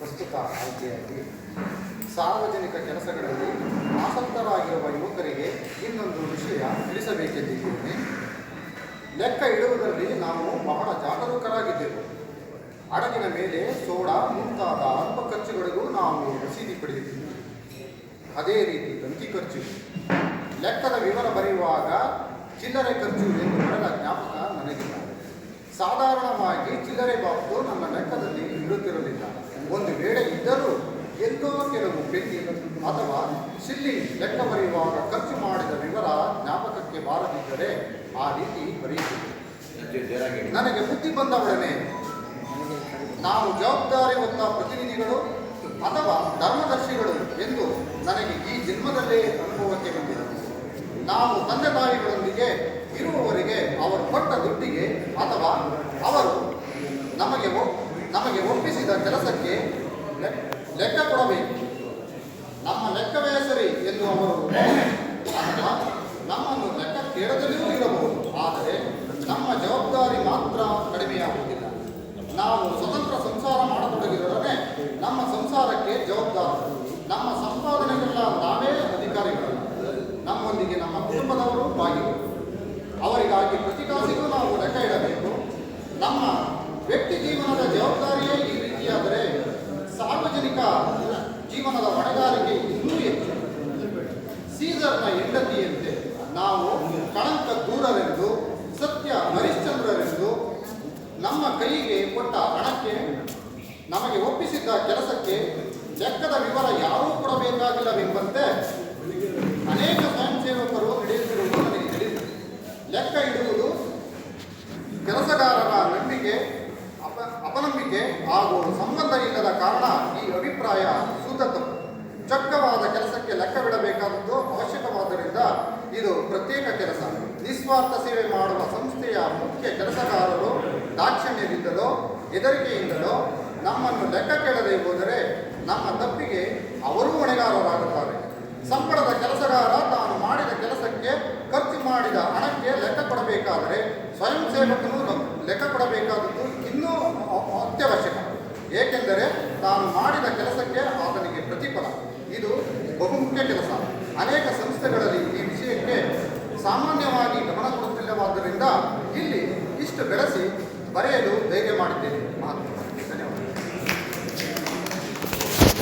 ಪ್ರಸ್ತುತ ಆಯ್ಕೆಯಾಗಿ ಸಾರ್ವಜನಿಕ ಕೆಲಸಗಳಲ್ಲಿ ಆಸಕ್ತರಾಗಿರುವ ಯುವಕರಿಗೆ ಇನ್ನೊಂದು ವಿಷಯ ತಿಳಿಸಬೇಕೆಂದಿದ್ದೇನೆ. ಲೆಕ್ಕ ಇಡುವುದರಲ್ಲಿ ನಾವು ಬಹಳ ಜಾಗರೂಕರಾಗಿದ್ದೆವು. ಹಡಗಿನ ಮೇಲೆ ಸೋಡಾ ಮುಂತಾದ ಅಲ್ಪ ಖರ್ಚುಗಳಿಗೂ ನಾವು ರಸೀದಿ ಪಡೆಯುತ್ತಿದ್ದೆವು. ಅದೇ ರೀತಿ ಅಂಕಿ ಖರ್ಚು, ಲೆಕ್ಕದ ವಿವರ ಬರೆಯುವಾಗ ಚಿಲ್ಲರೆ ಖರ್ಚು ಎಂದು ಬರೆದ ಜ್ಞಾಪಕ ನನಗಿಲ್ಲ. ಸಾಧಾರಣವಾಗಿ ಚಿಲ್ಲರೆ ಬಾಬು ನನ್ನ ಲೆಕ್ಕದಲ್ಲಿ ಇಡುತ್ತಿರಲಿಲ್ಲ. ಒಂದು ವೇಳೆ ಇದ್ದರೂ ಎಲ್ಲೋ ಕೆಲವು ಪೆನ್ನಿ ಅಥವಾ ಸಿಲ್ಲಿ ಲೆಕ್ಕ ಬರೆಯುವಾಗ ಖರ್ಚು ಮಾಡಿದ ವಿವರ ಜ್ಞಾಪಕಕ್ಕೆ ಬಾರದಿದ್ದರೆ ಆ ರೀತಿ ಬರೆಯುತ್ತಿದ್ದೆ. ನನಗೆ ಬುದ್ಧಿ ಬಂದವೊಡನೆ ನಾವು ಜವಾಬ್ದಾರಿ ಹೊತ್ತ ಪ್ರತಿನಿಧಿಗಳು ಅಥವಾ ಧರ್ಮದರ್ಶಿಗಳು ಎಂದು ನನಗೆ ಈ ಜನ್ಮದಲ್ಲೇ ಅನುಭವಕ್ಕೆ ಬಂದಿದೆ. ನಾವು ತಂದೆ ತಾಯಿಗಳೊಂದಿಗೆ ಇರುವವರೆಗೆ ಅವರು ಕೊಟ್ಟ ದುಡ್ಡಿಗೆ ಅಥವಾ ಅವರು ನಮಗೆ ಒಪ್ಪಿಸಿದ ಕೆಲಸಕ್ಕೆ ಲೆಕ್ಕ ಕೊಡಬೇಕು. ನಮ್ಮ ಲೆಕ್ಕವೇ ಸರಿ ಎಂದು ಅವರು ಅಥವಾ ನಮ್ಮನ್ನು ಲೆಕ್ಕ ಕೇಳದಲ್ಲಿಯೂ ಇರಬಹುದು. ಆದರೆ ನಮ್ಮ ಜವಾಬ್ದಾರಿ ಮಾತ್ರ ಕಡಿಮೆಯಾಗುವುದಿಲ್ಲ. ನಾವು ಸ್ವತಂತ್ರ ಸಂಸಾರ ಮಾಡತೊಡಗಿದೊಡನೆ ನಮ್ಮ ಸಂಸಾರಕ್ಕೆ ಜವಾಬ್ದಾರಿ. ನಮ್ಮ ಸಂಪಾದನೆಗೆಲ್ಲ ನಾವೇ ಅಧಿಕಾರಿಗಳು. ನಮ್ಮೊಂದಿಗೆ ನಮ್ಮ ಕುಟುಂಬದವರು ಭಾಗಿಗಳು. ಅವರಿಗಾಗಿ ಪ್ರತಿ ಕಾಸಿಗೂ ನಾವು ಲೆಕ್ಕ ಇಡಬೇಕು. ನಮ್ಮ ವ್ಯಕ್ತಿ ಜೀವನದ ಜವಾಬ್ದಾರಿಯೇ ಈ ರೀತಿಯಾದರೆ ಸಾರ್ವಜನಿಕ ಜೀವನದ ಹೊಣೆಗಾರಿಕೆ ಇನ್ನೂ ಹೆಚ್ಚು. ಸೀಸರ್ನ ಹೆಂಡತಿಯಂತೆ ನಾವು ಕಳಂಕ ದೂರರೆಂದು, ಸತ್ಯ ಹರಿಶ್ಚಂದ್ರರೆಂದು, ನಮ್ಮ ಕೈಗೆ ಕೊಟ್ಟ ಹಣಕ್ಕೆ, ನಮಗೆ ಒಪ್ಪಿಸಿದ್ದ ಕೆಲಸಕ್ಕೆ ಲೆಕ್ಕದ ವಿವರ ಯಾರೂ ಕೊಡಬೇಕಾಗಿಲ್ಲವೆಂಬಂತೆ ಅನೇಕ ಸ್ವಯಂ ಸೇವಕರು ನಡೆಯುತ್ತಿರುವುದು ನನಗೆ ತಿಳಿದಿದೆ. ಲೆಕ್ಕ ಇಡುವುದು ಕೆಲಸಗಾರರ ನಂಬಿಕೆ ಅಪನಂಬಿಕೆ ಹಾಗೂ ಸಂಬಂಧ ಇಲ್ಲದ ಕಾರಣ ಈ ಅಭಿಪ್ರಾಯ ಸೂತತ್ತು. ಚೊಕ್ಕವಾದ ಕೆಲಸಕ್ಕೆ ಲೆಕ್ಕವಿಡಬೇಕಾದದ್ದು ಅವಶ್ಯಕವಾದ್ದರಿಂದ ಇದು ಪ್ರತ್ಯೇಕ ಕೆಲಸ. ನಿಸ್ವಾರ್ಥ ಸೇವೆ ಮಾಡುವ ಸಂಸ್ಥೆಯ ಮುಖ್ಯ ಕೆಲಸಗಾರರು ದಾಕ್ಷಿಣ್ಯದಿಂದಲೋ ಹೆದರಿಕೆಯಿಂದಲೋ ನಮ್ಮನ್ನು ಲೆಕ್ಕ ಕೇಳದೆ ಹೋದರೆ ನಮ್ಮ ತಪ್ಪಿಗೆ ಅವರೂ ಹೊಣೆಗಾರರಾಗುತ್ತಾರೆ. ಸಂಬಳದ ಕೆಲಸಗಾರ ತಾನು ಮಾಡಿದ ಕೆಲಸಕ್ಕೆ ಖರ್ಚು ಮಾಡಿದ ಹಣಕ್ಕೆ ಲೆಕ್ಕ ಕೊಡಬೇಕಾದರೆ ಸ್ವಯಂ ಸೇವಕನು ಲೆಕ್ಕ ಕೊಡಬೇಕಾದದ್ದು ಇನ್ನೂ ಅತ್ಯವಶ್ಯಕ. ಏಕೆಂದರೆ ತಾನು ಮಾಡಿದ ಕೆಲಸಕ್ಕೆ ಆತನಿಗೆ ಪ್ರತಿಫಲ. ಇದು ಬಹುಮುಖ್ಯ ಕೆಲಸ. ಅನೇಕ ಸಂಸ್ಥೆಗಳಲ್ಲಿ ಈ ವಿಷಯಕ್ಕೆ ಸಾಮಾನ್ಯವಾಗಿ ಗಮನ ಕೊಡುತ್ತಿಲ್ಲವಾದ್ದರಿಂದ ಇಲ್ಲಿ ಇಷ್ಟು ಬೆಳೆಸಿ ಬರೆಯಲು ಧೈರ್ಯ ಮಾಡಿದ್ದೇನೆ.